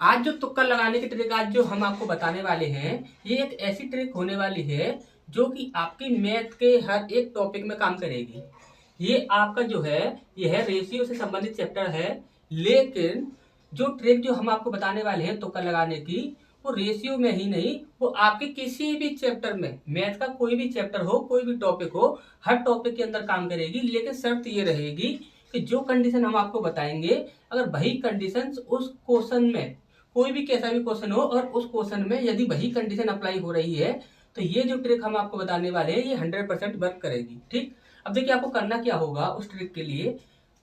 आज जो तुक्का लगाने की ट्रिक आज जो हम आपको बताने वाले हैं, ये एक ऐसी ट्रिक होने वाली है जो कि आपकी मैथ के हर एक टॉपिक में काम करेगी। ये आपका जो है, ये है रेशियो से संबंधित चैप्टर है। लेकिन जो ट्रिक जो हम आपको बताने वाले हैं तुक्का लगाने की, वो रेशियो में ही नहीं, वो आपके किसी भी चैप्टर में, मैथ का कोई भी चैप्टर हो, कोई भी टॉपिक हो, हर टॉपिक के अंदर काम करेगी। लेकिन शर्त ये रहेगी कि जो कंडीशन हम आपको बताएंगे, अगर वही कंडीशन उस क्वेश्चन में, कोई भी कैसा भी क्वेश्चन हो और उस क्वेश्चन में यदि वही कंडीशन अप्लाई हो रही है, तो ये जो ट्रिक हम आपको बताने वाले हैं ये 100% वर्क करेगी। ठीक, अब देखिए आपको करना क्या होगा उस ट्रिक के लिए।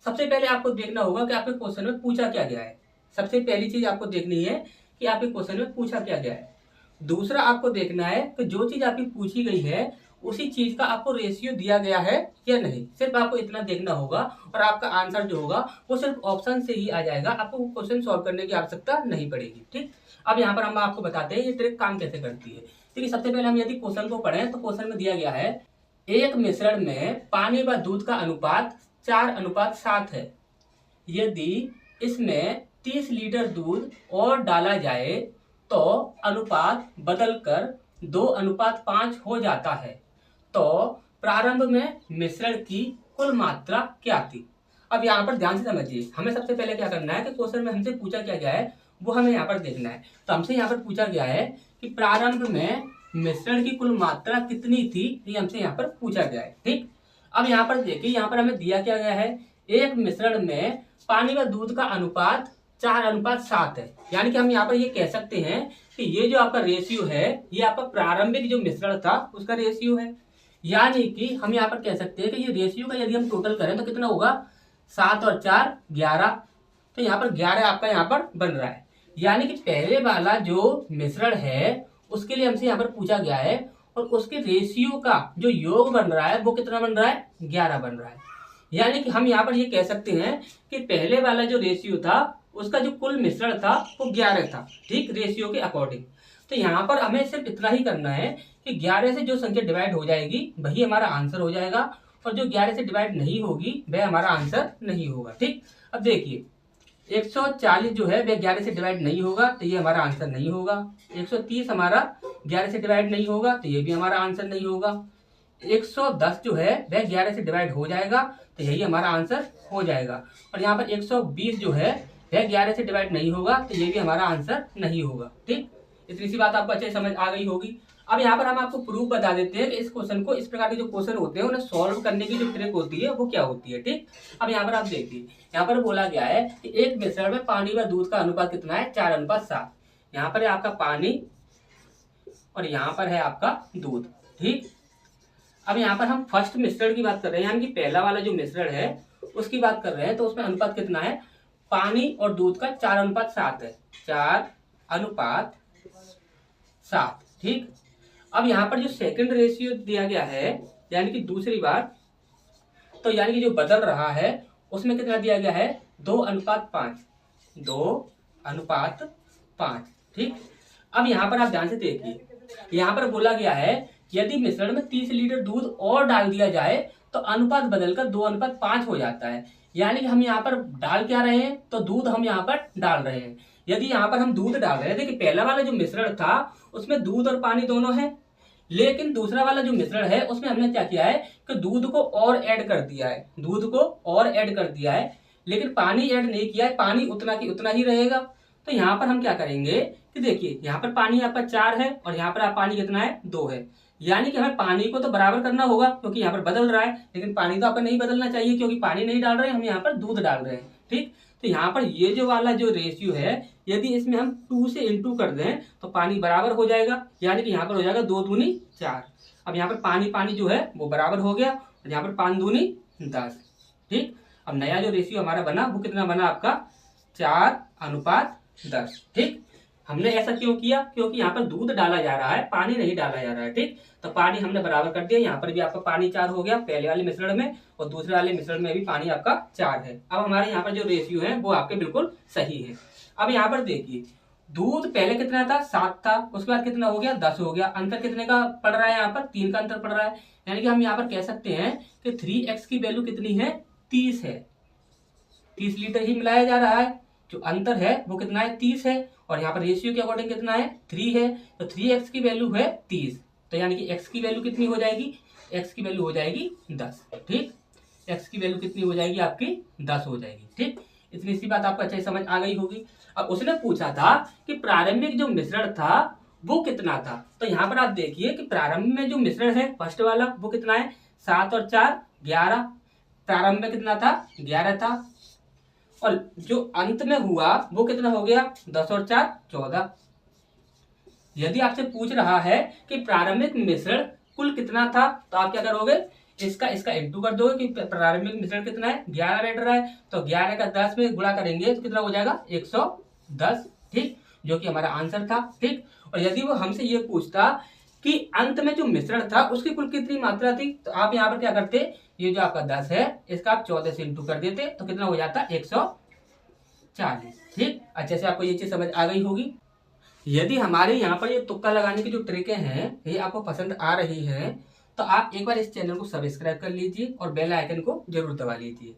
सबसे पहले आपको देखना होगा कि आपके क्वेश्चन में पूछा क्या गया है। सबसे पहली चीज आपको देखनी है कि आपके क्वेश्चन में पूछा क्या गया है। दूसरा आपको देखना है कि जो चीज आपकी पूछी गई है उसी चीज का आपको रेशियो दिया गया है या नहीं। सिर्फ आपको इतना देखना होगा और आपका आंसर जो होगा वो सिर्फ ऑप्शन से ही आ जाएगा। आपको क्वेश्चन सॉल्व करने की आवश्यकता नहीं पड़ेगी। ठीक, अब यहाँ पर हम आपको बताते हैं ये ट्रिक काम कैसे करती है। देखिए सबसे पहले हम यदि क्वेश्चन को पढ़ें तो क्वेश्चन में दिया गया है, एक मिश्रण में पानी व दूध का अनुपात 4:7 है। यदि इसमें 30 लीटर दूध और डाला जाए तो अनुपात बदलकर 2:5 हो जाता है। तो प्रारंभ में मिश्रण की कुल मात्रा क्या थी। अब यहाँ पर ध्यान से समझिए, हमें सबसे पहले क्या करना है कि क्वेश्चन में हमसे पूछा क्या गया है वो हमें यहाँ पर देखना है। तो हमसे यहाँ पर पूछा गया है कि प्रारंभ में मिश्रण की कुल मात्रा कितनी थी, ये हमसे यहाँ पर पूछा गया है। ठीक, अब यहाँ पर देखिए, यहाँ पर हमें दिया क्या गया है, एक मिश्रण में पानी व दूध का अनुपात 4:7 है। यानी कि हम यहाँ पर ये कह सकते हैं कि ये जो आपका रेशियो है ये आपका प्रारंभिक जो मिश्रण था उसका रेशियो है। यानी कि हम यहाँ पर कह सकते हैं कि ये रेशियो का यदि हम टोटल करें तो कितना होगा, 7 और 4 11। तो यहाँ पर 11 आपका यहाँ पर बन रहा है। यानी कि पहले वाला जो मिश्रण है उसके लिए हमसे यहाँ पर पूछा गया है और उसके रेशियो का जो योग बन रहा है वो कितना बन रहा है, 11 बन रहा है। यानी कि हम यहाँ पर ये कह सकते हैं कि पहले वाला जो रेशियो था उसका जो कुल मिश्रण था वो 11 था। ठीक, रेशियो के अकॉर्डिंग। तो यहाँ पर हमें सिर्फ इतना ही करना है कि 11 से जो संख्या डिवाइड हो जाएगी वही हमारा आंसर हो जाएगा, और जो 11 से डिवाइड नहीं होगी वह हमारा आंसर नहीं होगा। ठीक, अब देखिए 140 जो है वह 11 से डिवाइड नहीं होगा तो ये हमारा आंसर नहीं होगा। 130 हमारा 11 से डिवाइड नहीं होगा तो ये भी हमारा आंसर नहीं होगा। 110 जो है वह 11 से डिवाइड हो जाएगा तो यही हमारा आंसर हो जाएगा। और यहाँ पर 120 जो है वह 11 से डिवाइड नहीं होगा तो ये भी हमारा आंसर नहीं होगा। ठीक, इतनी सी बात आपको अच्छे समझ आ गई होगी। अब यहाँ पर हम आपको प्रूफ बता देते हैं कि इस क्वेश्चन को, इस प्रकार के जो क्वेश्चन होते हैं उन्हें सॉल्व करने की जो ट्रिक होती है वो क्या होती है। ठीक, अब यहाँ पर आप देखिए, यहाँ पर बोला गया है कि एक मिश्रण में पानी व दूध का अनुपात कितना है, 4:7। यहाँ पर है आपका पानी और यहाँ पर है आपका दूध। ठीक, अब यहाँ पर हम फर्स्ट मिश्रण की बात कर रहे हैं, यानी कि पहला वाला जो मिश्रण है उसकी बात कर रहे हैं। तो उसमें अनुपात कितना है, पानी और दूध का 4:7 है, 4:7। ठीक, अब यहाँ पर जो सेकंड रेशियो दिया गया है यानी कि दूसरी बार, तो यानी कि जो बदल रहा है उसमें कितना दिया गया है, 2:5, 2:5। ठीक, अब यहाँ पर आप ध्यान से देखिए, यहाँ पर बोला गया है यदि मिश्रण में 30 लीटर दूध और डाल दिया जाए तो अनुपात बदलकर 2:5 हो जाता है। यानी कि हम यहाँ पर डाल क्या रहे हैं, तो दूध हम यहाँ पर डाल रहे हैं। यदि यहाँ पर हम दूध डाल रहे हैं, देखिए पहला वाला जो मिश्रण था उसमें दूध और पानी दोनों है, लेकिन दूसरा वाला जो मिश्रण है उसमें हमने क्या किया है कि दूध को और ऐड कर दिया है, दूध को और ऐड कर दिया है, लेकिन पानी ऐड नहीं किया है। पानी उतना की उतना ही रहेगा। तो यहाँ पर हम क्या करेंगे कि देखिए यहाँ पर पानी आपका 4 है और यहाँ पर आप पानी कितना है, 2 है। यानी कि हमें पानी को तो बराबर करना होगा क्योंकि यहाँ पर बदल रहा है, लेकिन पानी तो आपका नहीं बदलना चाहिए क्योंकि पानी नहीं डाल रहे हैं, हम यहाँ पर दूध डाल रहे हैं। ठीक, तो यहाँ पर ये जो वाला जो रेशियो है यदि इसमें हम 2 से इंटू कर दें तो पानी बराबर हो जाएगा। यानी कि यहाँ पर हो जाएगा 2 दूनी 4। अब यहाँ पर पानी पानी जो है वो बराबर हो गया और यहाँ पर 5 दूनी 10। ठीक, अब नया जो रेशियो हमारा बना वो कितना बना आपका, 4:10। ठीक, हमने ऐसा क्यों किया, क्योंकि यहाँ पर दूध डाला जा रहा है, पानी नहीं डाला जा रहा है। ठीक, तो पानी हमने बराबर कर दिया, यहाँ पर भी आपका पानी 4 हो गया पहले वाले मिश्रण में, और दूसरे वाले मिश्रण में भी पानी आपका 4 है। अब हमारे यहाँ पर जो रेशियो है वो आपके बिल्कुल सही है। अब यहाँ पर देखिए दूध पहले कितना था, 7 था, उसके बाद कितना हो गया, 10 हो गया। अंतर कितने का पड़ रहा है, यहाँ पर 3 का अंतर पड़ रहा है। यानी कि हम यहाँ पर कह सकते हैं कि 3x की वैल्यू कितनी है, 30 है। 30 लीटर ही मिलाया जा रहा है। जो अंतर है वो कितना है 30 है, और यहाँ पर रेशियो के अकॉर्डिंग कितना है 3 है, तो 3x की वैल्यू है 30, तो यानी कि x की वैल्यू कितनी हो जाएगी, x की वैल्यू हो जाएगी 10। ठीक, x की वैल्यू कितनी हो जाएगी आपकी 10 हो जाएगी। ठीक, इतनी सी बात आपको अच्छे से समझ आ गई होगी। अब उसने पूछा था कि प्रारंभिक जो मिश्रण था वो कितना था, तो यहाँ पर आप देखिए कि प्रारंभ में जो मिश्रण है फर्स्ट वाला वो कितना है 7 और 4 11, प्रारंभ में कितना था 11 था, और जो अंत में हुआ वो कितना हो गया 10 और 4 14। यदि आपसे पूछ रहा है कि प्रारंभिक मिश्रण कुल कितना था, तो आप क्या करोगे, इसका इंटू कर दोगे कि प्रारंभिक मिश्रण कितना है 11 बैठ रहा है, तो 11 का 10 में गुणा करेंगे तो कितना हो जाएगा 110। ठीक, जो कि हमारा आंसर था। ठीक, और यदि वो हमसे ये पूछता कि अंत में जो मिश्रण था उसकी कुल कितनी मात्रा थी, तो आप यहाँ पर क्या करते, ये जो आपका 10 है इसका आप 14 से इंटू कर देते तो कितना हो जाता 140। ठीक, अच्छे से आपको ये चीज समझ आ गई होगी। यदि हमारे यहाँ पर ये तुक्का लगाने की जो ट्रिकें हैं ये आपको पसंद आ रही है, तो आप एक बार इस चैनल को सब्सक्राइब कर लीजिए और बेल आइकन को जरूर दबा लीजिए।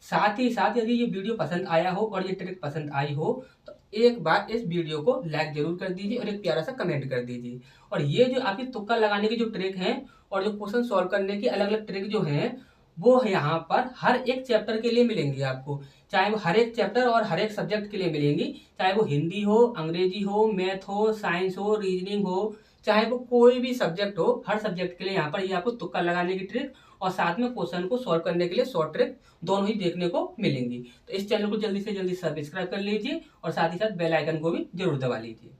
साथ ही साथ यदि ये वीडियो पसंद आया हो और ये ट्रिक पसंद आई हो तो एक बार इस वीडियो को लाइक जरूर कर दीजिए और एक प्यारा सा कमेंट कर दीजिए। और ये जो आपकी तुक्का लगाने की जो ट्रिक है और जो क्वेश्चन सॉल्व करने की अलग अलग ट्रिक जो है वो यहाँ पर हर एक चैप्टर के लिए मिलेंगी आपको, चाहे वो हर एक चैप्टर और हर एक सब्जेक्ट के लिए मिलेंगी, चाहे वो हिंदी हो, अंग्रेजी हो, मैथ हो, साइंस हो, रीजनिंग हो, चाहे वो कोई भी सब्जेक्ट हो, हर सब्जेक्ट के लिए यहाँ पर ये आपको तुक्का लगाने की ट्रिक और साथ में क्वेश्चन को सॉल्व करने के लिए शॉर्ट ट्रिक दोनों ही देखने को मिलेंगी। तो इस चैनल को जल्दी से जल्दी सब्सक्राइब कर लीजिए और साथ ही साथ बेल आइकन को भी जरूर दबा लीजिए।